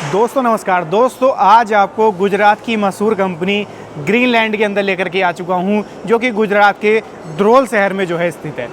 दोस्तों नमस्कार। दोस्तों आज आपको गुजरात की मशहूर कंपनी ग्रीनलैंड के अंदर लेकर के आ चुका हूं, जो कि गुजरात के द्रोल शहर में जो है स्थित है।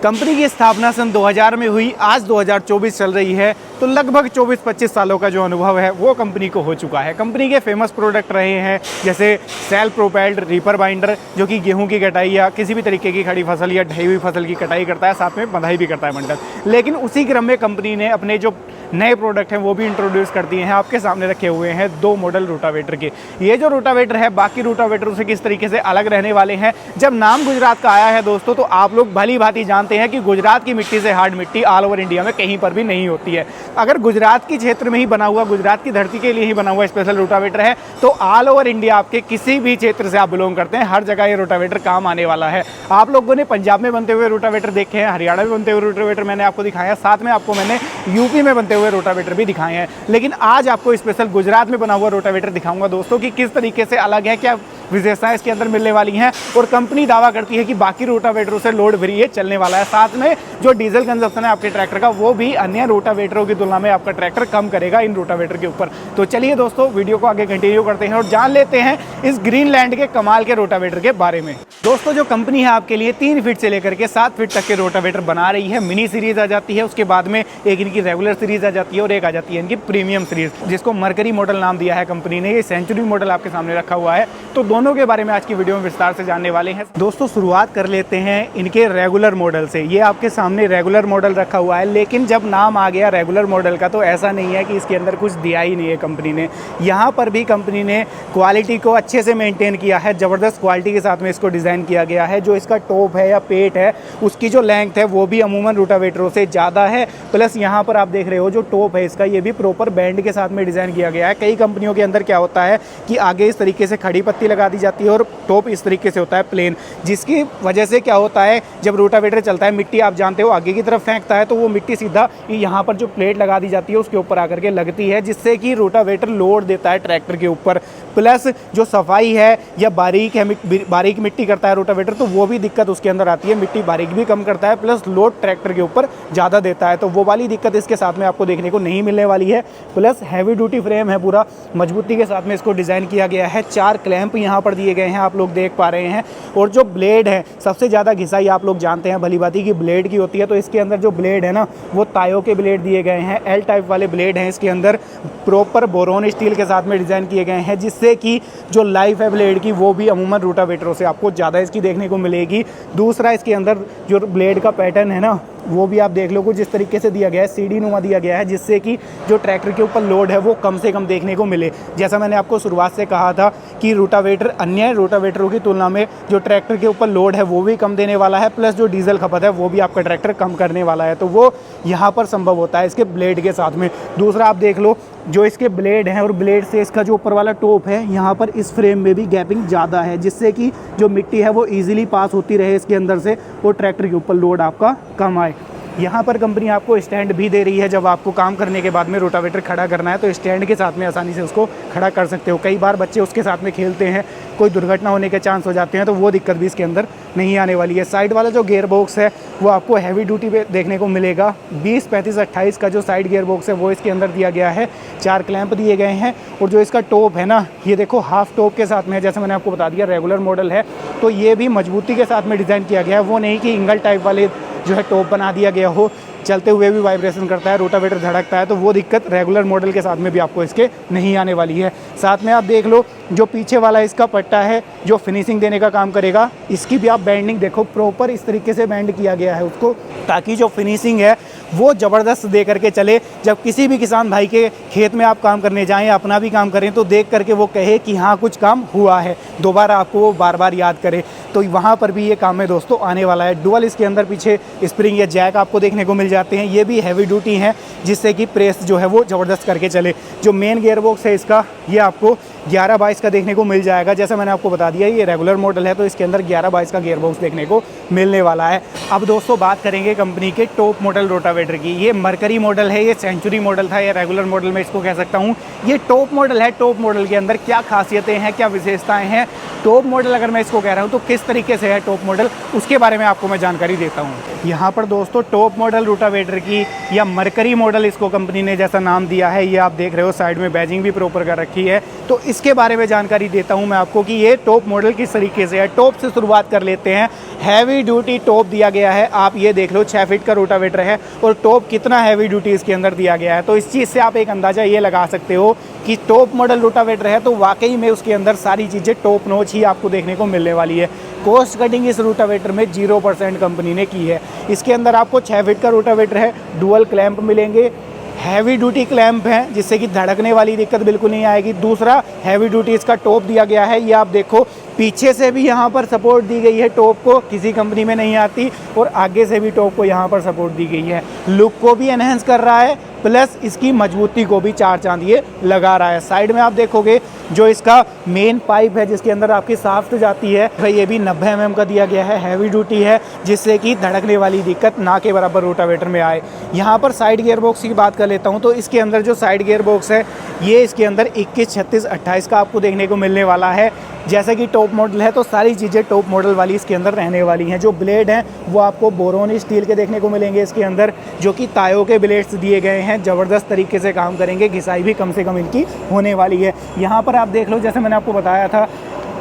कंपनी की स्थापना सन 2000 में हुई, आज 2024 चल रही है, तो लगभग 24-25 सालों का जो अनुभव है वो कंपनी को हो चुका है। कंपनी के फेमस प्रोडक्ट रहे हैं जैसे सेल्फ प्रोपेल्ड रीपर बाइंडर, जो कि गेहूं की कटाई या किसी भी तरीके की खड़ी फसल या ढही हुई फसल की कटाई करता है, साथ में बंधाई भी करता है मंडल। लेकिन उसी क्रम में कंपनी ने अपने जो नए प्रोडक्ट हैं वो भी इंट्रोड्यूस कर दिए हैं। आपके सामने रखे हुए हैं 2 मॉडल रोटावेटर के। ये जो रोटावेटर है बाकी रोटावेटरों से किस तरीके से अलग रहने वाले हैं। जब नाम गुजरात का आया है दोस्तों, तो आप लोग भली भांति जानते हैं कि गुजरात की मिट्टी से हार्ड मिट्टी ऑल ओवर इंडिया में कहीं पर भी नहीं होती है। अगर गुजरात की क्षेत्र में ही बना हुआ, गुजरात की धरती के लिए ही बना हुआ स्पेशल रोटावेटर है, तो ऑल ओवर इंडिया आपके किसी भी क्षेत्र से आप बिलोंग करते हैं, हर जगह ये रोटावेटर काम आने वाला है। आप लोगों ने पंजाब में बनते हुए रोटावेटर देखे हैं, हरियाणा में बनते हुए रोटावेटर मैंने आपको दिखाया, साथ में आपको मैंने यूपी में बनते हुए रोटावेटर भी दिखाए हैं। लेकिन आज आपको स्पेशल गुजरात में बना हुआ रोटावेटर दिखाऊंगा दोस्तों कि किस तरीके से अलग है, क्या विशेषताएं इसके अंदर मिलने वाली हैं। और कंपनी दावा करती है कि बाकी रोटावेटरों से लोड फ्री ये चलने वाला है। साथ में जो डीजल कंजप्शन है आपके ट्रैक्टर का, वो भी अन्य रोटावेटरों की तुलना में आपका ट्रैक्टर कम करेगा इन रोटावेटर के ऊपर। तो चलिए दोस्तों वीडियो को आगे कंटिन्यू करते हैं और जान लेते हैं इस ग्रीनलैंड के कमाल के रोटावेटर के बारे में। दोस्तों जो कंपनी है आपके लिए 3 फीट से लेकर के 7 फीट तक के रोटावेटर बना रही है। मिनी सीरीज आ जाती है, उसके बाद में एक इनकी रेगुलर सीरीज आ जाती है और एक आ जाती है इनकी प्रीमियम सीरीज, जिसको मरकरी मॉडल नाम दिया है कंपनी ने। ये सेंचुरी मॉडल आपके सामने रखा हुआ है। तो दोनों के बारे में आज की वीडियो में विस्तार से जानने वाले हैं। दोस्तों शुरुआत कर लेते हैं इनके रेगुलर मॉडल से। ये आपके सामने रेगुलर मॉडल रखा हुआ है, लेकिन जब नाम आ गया रेगुलर मॉडल का, तो ऐसा नहीं है कि इसके अंदर कुछ दिया ही नहीं है कंपनी ने। यहाँ पर भी कंपनी ने क्वालिटी को अच्छे से मेंटेन किया है। ज़बरदस्त क्वालिटी के साथ में इसको डिज़ाइन किया गया है। जो इसका टॉप है या पेट है, उसकी जो लेंथ है वो भी अमूमन रोटावेटरों से ज़्यादा है। प्लस यहाँ पर आप देख रहे हो जो टॉप है इसका, ये भी प्रॉपर बैंड के साथ में डिज़ाइन किया गया है। कई कंपनियों के अंदर क्या होता है कि आगे इस तरीके से खड़ी पत्ती लगा दी जाती है और टॉप इस तरीके से होता है प्लेन, जिसकी वजह से क्या होता है, जब रोटावेटर चलता है मिट्टी आप जानते हो आगे की तरफ फेंकता है, तो वो मिट्टी सीधा यहाँ पर जो प्लेट लगा दी जाती है उसके ऊपर आकर के लगती है, जिससे कि रोटावेटर लोड देता है ट्रैक्टर के ऊपर। प्लस जो सफाई है या बारीक मिट्टी करता है रोटावेटर, तो वो भी दिक्कत उसके अंदर आती है। मिट्टी बारीक भी कम करता है, प्लस लोड ट्रैक्टर के ऊपर ज़्यादा देता है, तो वो वाली दिक्कत इसके साथ में आपको देखने को नहीं मिलने वाली है। प्लस हैवी ड्यूटी फ्रेम है, पूरा मजबूती के साथ में इसको डिज़ाइन किया गया है। 4 क्लैंप यहाँ पर दिए गए हैं, आप लोग देख पा रहे हैं। और जो ब्लेड है, सबसे ज़्यादा घिसाई आप लोग जानते हैं भली भांति की ब्लेड की होती है, तो इसके अंदर जो ब्लेड है ना, वो तायो के ब्लेड दिए गए हैं। एल टाइप वाले ब्लेड हैं इसके अंदर, प्रॉपर बोरोन स्टील के साथ में डिज़ाइन किए गए हैं, जिससे कि जो लाइफ है ब्लेड की वो भी अमूमन रोटावेटरों से आपको ज़्यादा इसकी देखने को मिलेगी। दूसरा इसके अंदर जो ब्लेड का पैटर्न है ना, वो भी आप देख लो कुछ इस तरीके से दिया गया है, सीढ़ी नुमा दिया गया है, जिससे कि जो ट्रैक्टर के ऊपर लोड है वो कम से कम देखने को मिले। जैसा मैंने आपको शुरुआत से कहा था कि रोटावेटर अन्य रोटावेटरों की तुलना में जो ट्रैक्टर के ऊपर लोड है वो भी कम देने वाला है, प्लस जो डीजल खपत है वो भी आपका ट्रैक्टर कम करने वाला है, तो वो यहाँ पर संभव होता है इसके ब्लेड के साथ में। दूसरा आप देख लो जो इसके ब्लेड हैं, और ब्लेड से इसका जो ऊपर वाला टॉप है, यहाँ पर इस फ्रेम में भी गैपिंग ज़्यादा है, जिससे कि जो मिट्टी है वो ईजिली पास होती रहे इसके अंदर से, और ट्रैक्टर के ऊपर लोड आपका कम आए। यहाँ पर कंपनी आपको स्टैंड भी दे रही है। जब आपको काम करने के बाद में रोटावेटर खड़ा करना है, तो स्टैंड के साथ में आसानी से उसको खड़ा कर सकते हो। कई बार बच्चे उसके साथ में खेलते हैं, कोई दुर्घटना होने के चांस हो जाते हैं, तो वो दिक्कत भी इसके अंदर नहीं आने वाली है। साइड वाला जो गियर बॉक्स है वो आपको हैवी ड्यूटी पे देखने को मिलेगा। 20, 35, 28 का जो साइड गियर बॉक्स है वो इसके अंदर दिया गया है। 4 क्लैंप दिए गए हैं, और जो इसका टॉप है ना, ये देखो हाफ टॉप के साथ में है। जैसे मैंने आपको बता दिया रेगुलर मॉडल है, तो ये भी मजबूती के साथ में डिज़ाइन किया गया है। वो नहीं कि इंगल टाइप वाले जो है टॉप बना दिया गया हो, चलते हुए भी वाइब्रेशन करता है, रोटावेटर धड़कता है, तो वो दिक्कत रेगुलर मॉडल के साथ में भी आपको इसके नहीं आने वाली है। साथ में आप देख लो जो पीछे वाला इसका पट्टा है जो फिनिशिंग देने का काम करेगा, इसकी भी आप बैंडिंग देखो, प्रॉपर इस तरीके से बैंड किया गया है उसको, ताकि जो फिनिशिंग है वो ज़बरदस्त दे करके चले। जब किसी भी किसान भाई के खेत में आप काम करने जाएँ या अपना भी काम करें, तो देख करके वो कहे कि हाँ कुछ काम हुआ है, दोबारा आपको वो बार बार याद करे। तो वहाँ पर भी ये काम है दोस्तों आने वाला है। डुअल इसके अंदर पीछे स्प्रिंग या जैक आपको देखने को मिल जाते हैं, ये भी हैवी ड्यूटी हैं, जिससे कि प्रेस जो है वो ज़बरदस्त करके चले। जो मेन गियर बॉक्स है इसका, ये आपको 11/22 का देखने को मिल जाएगा। जैसा मैंने आपको बता दिया ये रेगुलर मॉडल है, तो इसके अंदर 11/22 का गियर बॉक्स देखने को मिलने वाला है। अब दोस्तों बात करेंगे कंपनी के टॉप मॉडल रोटावेटर की। ये मरकरी मॉडल है, ये सेंचुरी मॉडल था, या रेगुलर मॉडल में इसको कह सकता हूँ। ये टॉप मॉडल है। टॉप मॉडल के अंदर क्या खासियतें हैं, क्या विशेषताएं हैं, टॉप मॉडल अगर मैं इसको कह रहा हूँ तो किस तरीके से है टॉप मॉडल, उसके बारे में आपको मैं जानकारी देता हूँ। यहाँ पर दोस्तों टॉप मॉडल रोटावेटर की या मरकरी मॉडल इसको कंपनी ने जैसा नाम दिया है, ये आप देख रहे हो साइड में बैजिंग भी प्रॉपर कर रखी है। तो इसके बारे में जानकारी देता हूँ मैं आपको कि ये टॉप मॉडल किस तरीके से है। टॉप से शुरुआत कर लेते हैं। हैवी ड्यूटी टॉप दिया गया है, आप ये देख लो 6 फीट का रोटावेटर है और टॉप कितना हैवी ड्यूटी इसके अंदर दिया गया है। तो इस चीज़ से आप एक अंदाज़ा ये लगा सकते हो कि टॉप मॉडल रोटावेटर है तो वाकई में उसके अंदर सारी चीज़ें टॉप नॉच ही आपको देखने को मिलने वाली है। कॉस्ट कटिंग इस रोटावेटर में 0% कंपनी ने की है। इसके अंदर आपको 6 फीट का रोटावेटर है, डुअल क्लैंप मिलेंगे, हैवी ड्यूटी क्लैंप हैं जिससे कि धड़कने वाली दिक्कत बिल्कुल नहीं आएगी। दूसरा हैवी ड्यूटी इसका टॉप दिया गया है, ये आप देखो पीछे से भी यहाँ पर सपोर्ट दी गई है टॉप को, किसी कंपनी में नहीं आती, और आगे से भी टॉप को यहाँ पर सपोर्ट दी गई है। लुक को भी एनहेंस कर रहा है प्लस इसकी मजबूती को भी 4 चांद ये लगा रहा है। साइड में आप देखोगे जो इसका मेन पाइप है जिसके अंदर आपकी साफ्ट जाती है भाई, ये भी 90 mm का दिया गया है, हैवी ड्यूटी है जिससे कि धड़कने वाली दिक्कत ना के बराबर रोटावेटर में आए। यहाँ पर साइड गियर बॉक्स की बात कर लेता हूँ तो इसके अंदर जो साइड गियर बॉक्स है ये इसके अंदर 21, 36, 28 का आपको देखने को मिलने वाला है। जैसे कि टॉप मॉडल है तो सारी चीज़ें टॉप मॉडल वाली इसके अंदर रहने वाली हैं। जो ब्लेड हैं वो आपको बोरोन स्टील के देखने को मिलेंगे इसके अंदर, जो कि तायों के ब्लेड्स दिए गए हैं, ज़बरदस्त तरीके से काम करेंगे, घिसाई भी कम से कम इनकी होने वाली है। यहाँ पर आप देख लो जैसे मैंने आपको बताया था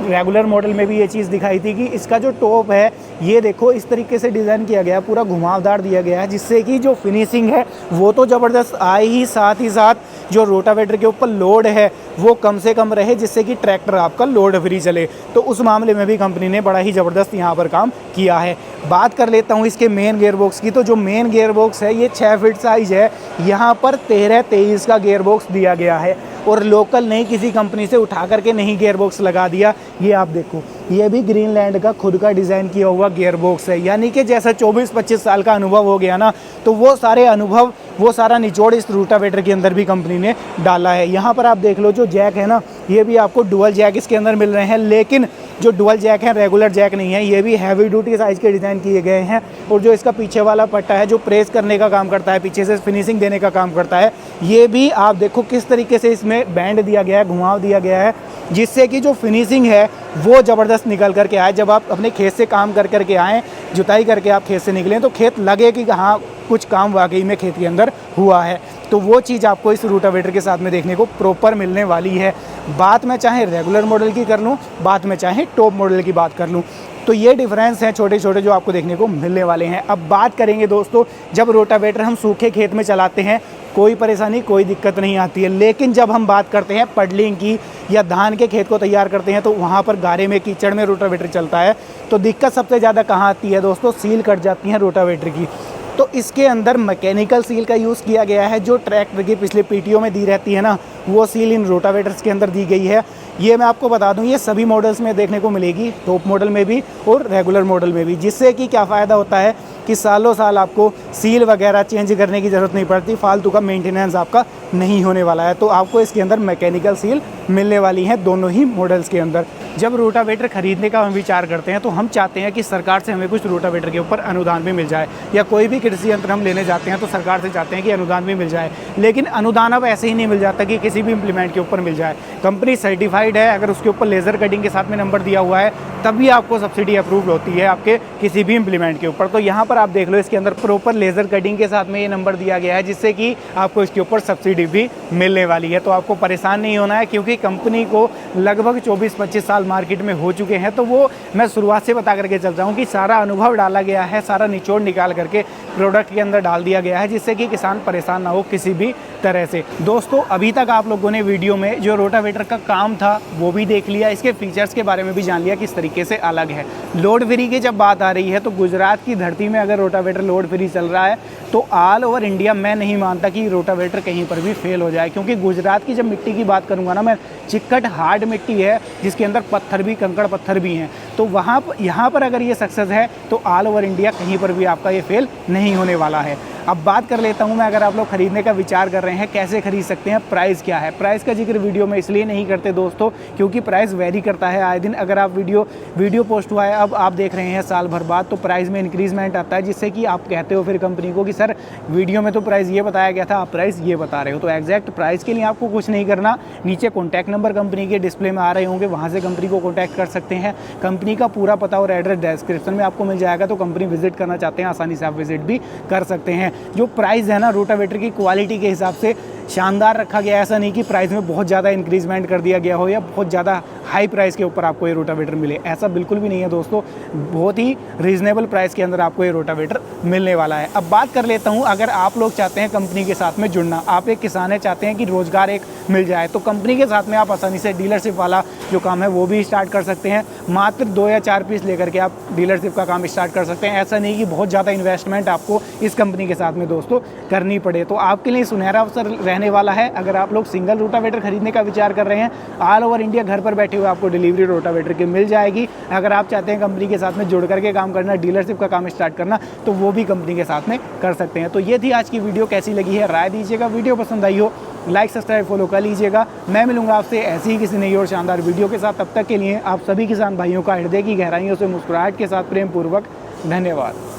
रेगुलर मॉडल में भी ये चीज़ दिखाई थी कि इसका जो टॉप है ये देखो इस तरीके से डिज़ाइन किया गया है, पूरा घुमावदार दिया गया है जिससे कि जो फिनिशिंग है वो तो ज़बरदस्त आए ही साथ जो रोटावेटर के ऊपर लोड है वो कम से कम रहे जिससे कि ट्रैक्टर आपका लोड फ्री चले। तो उस मामले में भी कंपनी ने बड़ा ही ज़बरदस्त यहाँ पर काम किया है। बात कर लेता हूँ इसके मेन गियर बॉक्स की, तो जो मेन गियर बॉक्स है ये 6 फीट साइज़ है, यहाँ पर 13-23 का गियर बॉक्स दिया गया है और लोकल नहीं किसी कंपनी से उठा करके नहीं गियर बॉक्स लगा दिया। ये आप देखो ये भी ग्रीनलैंड का खुद का डिज़ाइन किया हुआ गियर बॉक्स है, यानी कि जैसा 24-25 साल का अनुभव हो गया ना, तो वो सारे अनुभव वो सारा निचोड़ इस रोटावेटर के अंदर भी कंपनी ने डाला है। यहाँ पर आप देख लो जो जैक है ना ये भी आपको डुअल जैक इसके अंदर मिल रहे हैं, लेकिन जो डुअल जैक है रेगुलर जैक नहीं है, ये भी हैवी ड्यूटी साइज़ के डिज़ाइन किए गए हैं। और जो इसका पीछे वाला पट्टा है जो प्रेस करने का काम करता है, पीछे से फिनिशिंग देने का काम करता है, ये भी आप देखो किस तरीके से इसमें बैंड दिया गया है, घुमाव दिया गया है जिससे कि जो फिनिशिंग है वो ज़बरदस्त निकल करके आए। जब आप अपने खेत से काम कर करके आएँ, जुताई करके आप खेत से निकलें तो खेत लगे कि हाँ कुछ काम वाकई में खेत के अंदर हुआ है, तो वो चीज़ आपको इस रोटावेटर के साथ में देखने को प्रॉपर मिलने वाली है। बात मैं चाहे रेगुलर मॉडल की कर लूँ, बात मैं चाहे टॉप मॉडल की बात कर लूँ, तो ये डिफरेंस हैं छोटे छोटे जो आपको देखने को मिलने वाले हैं। अब बात करेंगे दोस्तों, जब रोटावेटर हम सूखे खेत में चलाते हैं कोई परेशानी कोई दिक्कत नहीं आती है, लेकिन जब हम बात करते हैं पडलिंग की या धान के खेत को तैयार करते हैं तो वहाँ पर गारे में कीचड़ में रोटावेटर चलता है, तो दिक्कत सबसे ज़्यादा कहाँ आती है दोस्तों, सील कट जाती है रोटावेटर की। तो इसके अंदर मैकेनिकल सील का यूज़ किया गया है, जो ट्रैक्टर की पिछले पीटीओ में दी रहती है ना, वो सील इन रोटावेटर्स के अंदर दी गई है। ये मैं आपको बता दूं ये सभी मॉडल्स में देखने को मिलेगी, टॉप मॉडल में भी और रेगुलर मॉडल में भी, जिससे कि क्या फ़ायदा होता है कि सालों साल आपको सील वगैरह चेंज करने की ज़रूरत नहीं पड़ती, फालतू का मेंटेनेंस आपका नहीं होने वाला है। तो आपको इसके अंदर मैकेनिकल सील मिलने वाली हैं दोनों ही मॉडल्स के अंदर। जब रोटावेटर खरीदने का हम विचार करते हैं तो हम चाहते हैं कि सरकार से हमें कुछ रोटावेटर के ऊपर अनुदान भी मिल जाए, या कोई भी कृषि यंत्र हम लेने जाते हैं तो सरकार से चाहते हैं कि अनुदान भी मिल जाए। लेकिन अनुदान अब ऐसे ही नहीं मिल जाता कि किसी भी इम्प्लीमेंट के ऊपर मिल जाए। कंपनी सर्टिफाइड है, अगर उसके ऊपर लेज़र कटिंग के साथ में नंबर दिया हुआ है तभी आपको सब्सिडी अप्रूव होती है आपके किसी भी इम्प्लीमेंट के ऊपर। तो यहाँ पर आप देख लो इसके अंदर प्रॉपर लेज़र कटिंग के साथ में ये नंबर दिया गया है, जिससे कि आपको इसके ऊपर सब्सिडी भी मिलने वाली है। तो आपको परेशान नहीं होना है, क्योंकि कंपनी को लगभग 24-25 साल मार्केट में हो चुके हैं। तो वो मैं शुरुआत से बता करके चलता हूँ कि सारा अनुभव डाला गया है, सारा निचोड़ निकाल करके प्रोडक्ट के अंदर डाल दिया गया है, जिससे कि किसान परेशान ना हो किसी भी तरह से। दोस्तों अभी तक आप लोगों ने वीडियो में जो रोटावेटर का काम था वो भी देख लिया, इसके फीचर्स के बारे में भी जान लिया किस तरीके से अलग है। लोड फ्री की जब बात आ रही है तो गुजरात की धरती में अगर रोटावेटर लोड फ्री चल रहा है तो ऑल ओवर इंडिया मैं नहीं मानता कि रोटावेटर कहीं पर भी फेल हो जाए, क्योंकि गुजरात की जब मिट्टी की बात करूंगा ना मैं, चिकट हार्ड मिट्टी है जिसके अंदर पत्थर भी, कंकड़ पत्थर भी हैं। तो यहाँ पर अगर ये सक्सेस है तो ऑल ओवर इंडिया कहीं पर भी आपका ये फेल नहीं होने वाला है। अब बात कर लेता हूँ मैं, अगर आप लोग खरीदने का विचार कर रहे हैं कैसे खरीद सकते हैं, प्राइस क्या है। प्राइस का जिक्र वीडियो में इसलिए नहीं करते दोस्तों क्योंकि प्राइस वेरी करता है आए दिन। अगर आप वीडियो पोस्ट हुआ है अब आप देख रहे हैं साल भर बाद, तो प्राइस में इंक्रीजमेंट आता है, जिससे कि आप कहते हो फिर कंपनी को कि सर वीडियो में तो प्राइस ये बताया गया था, आप प्राइस ये बता रहे हो। तो एग्जैक्ट प्राइस के लिए आपको कुछ नहीं करना, नीचे कॉन्टैक्ट नंबर कंपनी के डिस्प्ले में आ रहे होंगे, वहाँ से कंपनी कंपनी को कॉन्टैक्ट कर सकते हैं। कंपनी का पूरा पता और एड्रेस डिस्क्रिप्शन में आपको मिल जाएगा, तो कंपनी विजिट करना चाहते हैं आसानी से आप विजिट भी कर सकते हैं। जो प्राइस है ना रोटावेटर की क्वालिटी के हिसाब से शानदार रखा गया है। ऐसा नहीं कि प्राइस में बहुत ज़्यादा इंक्रीजमेंट कर दिया गया हो या बहुत ज़्यादा हाई प्राइस के ऊपर आपको ये रोटावेटर मिले, ऐसा बिल्कुल भी नहीं है दोस्तों। बहुत ही रीजनेबल प्राइस के अंदर आपको ये रोटावेटर मिलने वाला है। अब बात कर लेता हूँ, अगर आप लोग चाहते हैं कंपनी के साथ में जुड़ना, आप एक किसान है, चाहते हैं कि रोज़गार एक मिल जाए, तो कंपनी के साथ में आप आसानी से डीलरशिप वाला जो काम है वो भी स्टार्ट कर सकते हैं। मात्र 2 या 4 पीस लेकर के आप डीलरशिप का काम स्टार्ट कर सकते हैं। ऐसा नहीं कि बहुत ज़्यादा इन्वेस्टमेंट आपको इस कंपनी के साथ में दोस्तों करनी पड़े। तो आपके लिए सुनहरा अवसर रहने वाला है। अगर आप लोग सिंगल रोटावेटर खरीदने का विचार कर रहे हैं, ऑल ओवर इंडिया घर पर बैठे हुए आपको डिलीवरी रोटावेटर की मिल जाएगी। अगर आप चाहते हैं कंपनी के साथ में जुड़ करके काम करना, डीलरशिप का काम स्टार्ट करना, तो वो भी कंपनी के साथ में कर सकते हैं। तो ये थी आज की वीडियो, कैसी लगी है राय दीजिएगा। वीडियो पसंद आई हो लाइक सब्सक्राइब फॉलो कर लीजिएगा। मैं मिलूंगा आपसे ऐसी ही किसी नई और शानदार वीडियो के साथ। तब तक के लिए आप सभी किसान भाइयों का हृदय की गहराइयों से मुस्कुराहट के साथ प्रेम पूर्वक धन्यवाद।